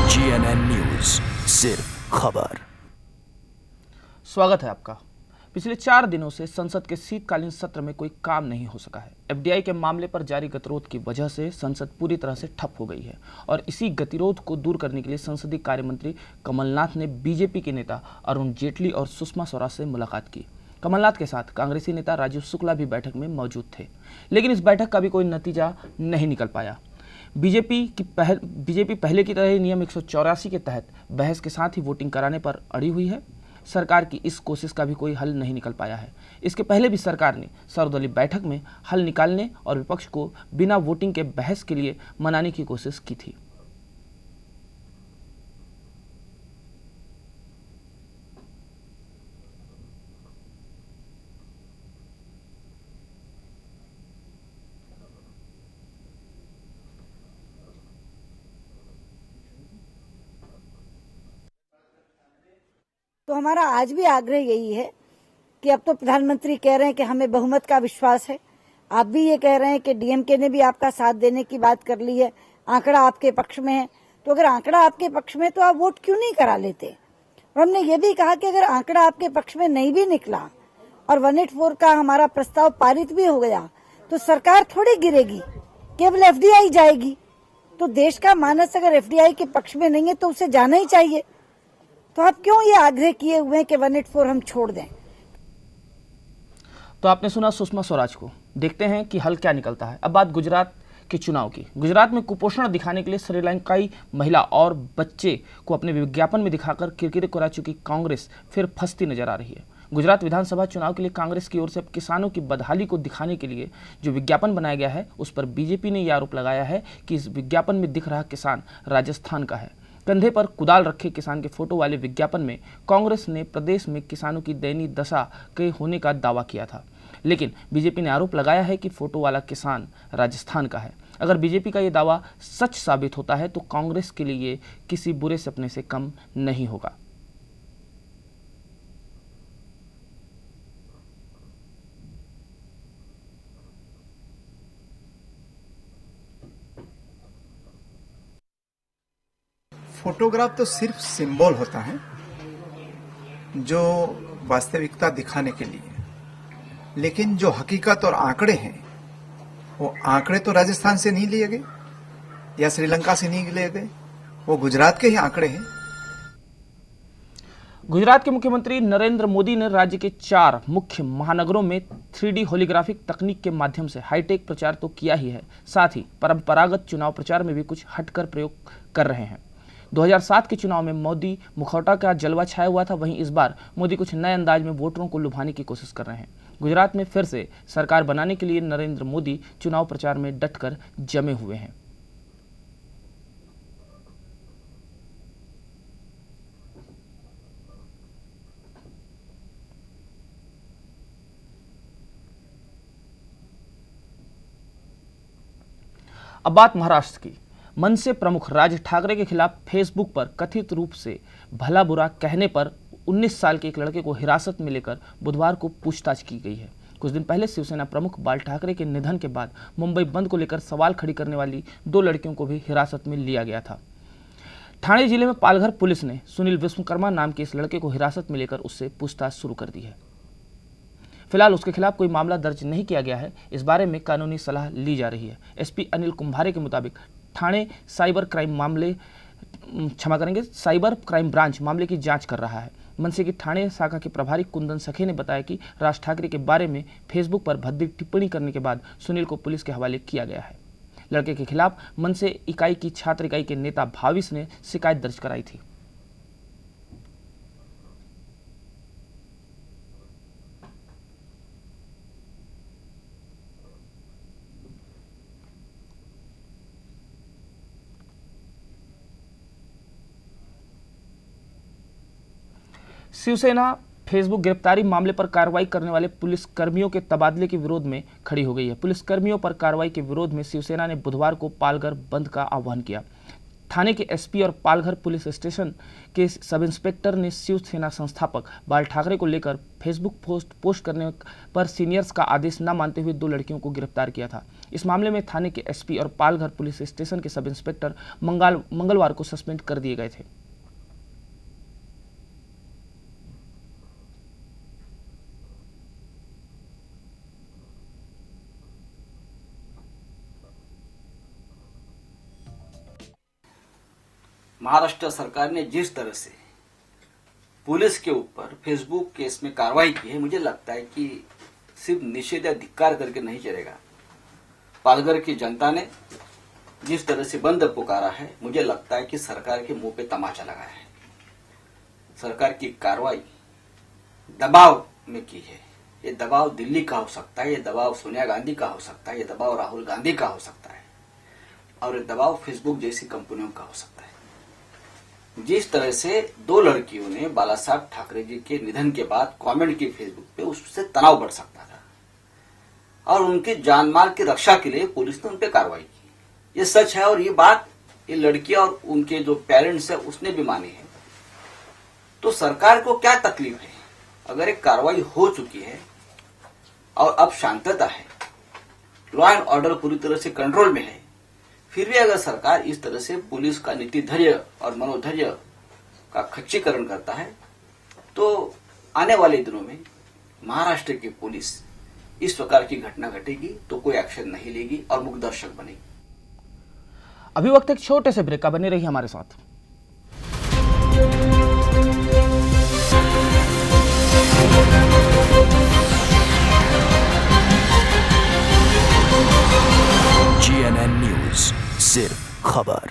GNN news, सिर्फ खबर। स्वागत है आपका। पिछले 4 दिनों से संसद के शीतकालीन सत्र में कोई काम नहीं हो सका है। एफडीआई के मामले पर जारी गतिरोध की वजह से संसद पूरी तरह से ठप हो गई है और इसी गतिरोध को दूर करने के लिए संसदीय कार्य मंत्री कमलनाथ ने बीजेपी के नेता अरुण जेटली और सुषमा स्वराज से मुलाकात की। कमलनाथ के साथ कांग्रेसी नेता राजीव शुक्ला भी बैठक में मौजूद थे, लेकिन इस बैठक का भी कोई नतीजा नहीं निकल पाया। बीजेपी पहले की तरह नियम 184 के तहत बहस के साथ ही वोटिंग कराने पर अड़ी हुई है। सरकार की इस कोशिश का भी कोई हल नहीं निकल पाया है। इसके पहले भी सरकार ने सर्वदलीय बैठक में हल निकालने और विपक्ष को बिना वोटिंग के बहस के लिए मनाने की कोशिश की थी। तो हमारा आज भी आग्रह यही है कि अब तो प्रधानमंत्री कह रहे हैं कि हमें बहुमत का विश्वास है। आप भी ये कह रहे हैं कि डीएमके ने भी आपका साथ देने की बात कर ली है, आंकड़ा आपके पक्ष में है। तो अगर आंकड़ा आपके पक्ष में तो आप वोट क्यों नहीं करा लेते। और हमने ये भी कहा कि अगर आंकड़ा आपके पक्ष में नहीं भी निकला और 184 का हमारा प्रस्ताव पारित भी हो गया तो सरकार थोड़ी गिरेगी, केवल एफडीआई जाएगी। तो देश का मानस अगर एफडीआई के पक्ष में नहीं है तो उसे जाना ही चाहिए। तो आप क्यों ये आग्रह किए हुए हैं कि 184 हम छोड़ दें। तो आपने सुना सुषमा स्वराज को। देखते हैं कि हल क्या निकलता है। अब बात गुजरात के चुनाव की। गुजरात में कुपोषण दिखाने के लिए श्रीलंकाई महिला और बच्चे को अपने विज्ञापन में दिखाकर किरकिरे करा चुकी कांग्रेस फिर फंसती नजर आ रही है। गुजरात विधानसभा चुनाव के लिए कांग्रेस की ओर से अब किसानों की बदहाली को दिखाने के लिए जो विज्ञापन बनाया गया है उस पर बीजेपी ने यह आरोप लगाया है कि इस विज्ञापन में दिख रहा किसान राजस्थान का है। कंधे पर कुदाल रखे किसान के फोटो वाले विज्ञापन में कांग्रेस ने प्रदेश में किसानों की दयनीय दशा के होने का दावा किया था, लेकिन बीजेपी ने आरोप लगाया है कि फोटो वाला किसान राजस्थान का है। अगर बीजेपी का यह दावा सच साबित होता है तो कांग्रेस के लिए ये किसी बुरे सपने से कम नहीं होगा। फोटोग्राफ तो सिर्फ सिंबल होता है जो वास्तविकता दिखाने के लिए, लेकिन जो हकीकत और आंकड़े हैं वो आंकड़े तो राजस्थान से नहीं लिए गए या श्रीलंका से नहीं लिए गए, वो गुजरात के ही आंकड़े हैं। गुजरात के मुख्यमंत्री नरेंद्र मोदी ने राज्य के 4 मुख्य महानगरों में 3D होलिग्राफिक तकनीक के माध्यम से हाईटेक प्रचार तो किया ही है, साथ ही परंपरागत चुनाव प्रचार में भी कुछ हटकर प्रयोग कर रहे हैं। 2007 के चुनाव में मोदी मुखौटा का जलवा छाया हुआ था, वहीं इस बार मोदी कुछ नए अंदाज में वोटरों को लुभाने की कोशिश कर रहे हैं। गुजरात में फिर से सरकार बनाने के लिए नरेंद्र मोदी चुनाव प्रचार में डटकर जमे हुए हैं। अब बात महाराष्ट्र की। मनसे प्रमुख राज ठाकरे के खिलाफ फेसबुक पर कथित रूप से भला बुरा कहने पर 19 साल के एक लड़के को हिरासत में लेकर बुधवार को पूछताछ की गई है। कुछ दिन पहले शिवसेना प्रमुख बाल ठाकरे के निधन के बाद मुंबई बंद को लेकर सवाल खड़ी करने वाली 2 लड़कियों को भी हिरासत में लिया गया था। ठाणे जिले में पालघर पुलिस ने सुनील विश्वकर्मा नाम के इस लड़के को हिरासत में लेकर उससे पूछताछ शुरू कर दी है। फिलहाल उसके खिलाफ कोई मामला दर्ज नहीं किया गया है। इस बारे में कानूनी सलाह ली जा रही है। एसपी अनिल कुंभारे के मुताबिक ठाणे साइबर क्राइम ब्रांच मामले की जांच कर रहा है। मनसे की ठाणे शाखा के प्रभारी कुंदन सखे ने बताया कि राज ठाकरे के बारे में फेसबुक पर भद्दी टिप्पणी करने के बाद सुनील को पुलिस के हवाले किया गया है। लड़के के खिलाफ मनसे इकाई की छात्र इकाई के नेता भाविस ने शिकायत दर्ज कराई थी। शिवसेना फेसबुक गिरफ्तारी मामले पर कार्रवाई करने वाले पुलिस कर्मियों के तबादले के विरोध में खड़ी हो गई है। पुलिस कर्मियों पर कार्रवाई के विरोध में शिवसेना ने बुधवार को पालघर बंद का आह्वान किया। थाने के एसपी और पालघर पुलिस स्टेशन के सब इंस्पेक्टर ने शिवसेना संस्थापक बाल ठाकरे को लेकर फेसबुक पोस्ट करने पर सीनियर्स का आदेश न मानते हुए 2 लड़कियों को गिरफ्तार किया था। इस मामले में थाने के एसपी और पालघर पुलिस स्टेशन के सब इंस्पेक्टर मंगलवार को सस्पेंड कर दिए गए थे। महाराष्ट्र सरकार ने जिस तरह से पुलिस के ऊपर फेसबुक केस में कार्रवाई की है, मुझे लगता है कि सिर्फ निषेध या धिक्कार करके नहीं चलेगा। पालघर की जनता ने जिस तरह से बंद पुकारा है, मुझे लगता है कि सरकार के मुंह पे तमाचा लगाया है। सरकार की कार्रवाई दबाव में की है। ये दबाव दिल्ली का हो सकता है, ये दबाव सोनिया गांधी का हो सकता है, ये दबाव राहुल गांधी का हो सकता है, और ये दबाव फेसबुक जैसी कंपनियों का हो सकता है। जिस तरह से 2 लड़कियों ने बाला साहब ठाकरे जी के निधन के बाद कमेंट की फेसबुक पे, उससे तनाव बढ़ सकता था और उनके जान माल की रक्षा के लिए पुलिस ने उन पे कार्रवाई की। ये सच है और ये बात ये लड़की और उनके जो पेरेंट्स है उसने भी मानी है। तो सरकार को क्या तकलीफ है? अगर एक कार्रवाई हो चुकी है और अब शांतता है, लॉ एंड ऑर्डर पूरी तरह से कंट्रोल में है, फिर भी अगर सरकार इस तरह से पुलिस का नीति धैर्य और मनोधैर्य का खच्चीकरण करता है, तो आने वाले दिनों में महाराष्ट्र की पुलिस इस प्रकार की घटना घटेगी तो कोई एक्शन नहीं लेगी और मूक दर्शक बनेगी। अभी वक्त एक छोटे से ब्रेक का, बने रहिए हमारे साथ। GNN न्यूज, सिर्फ खबर।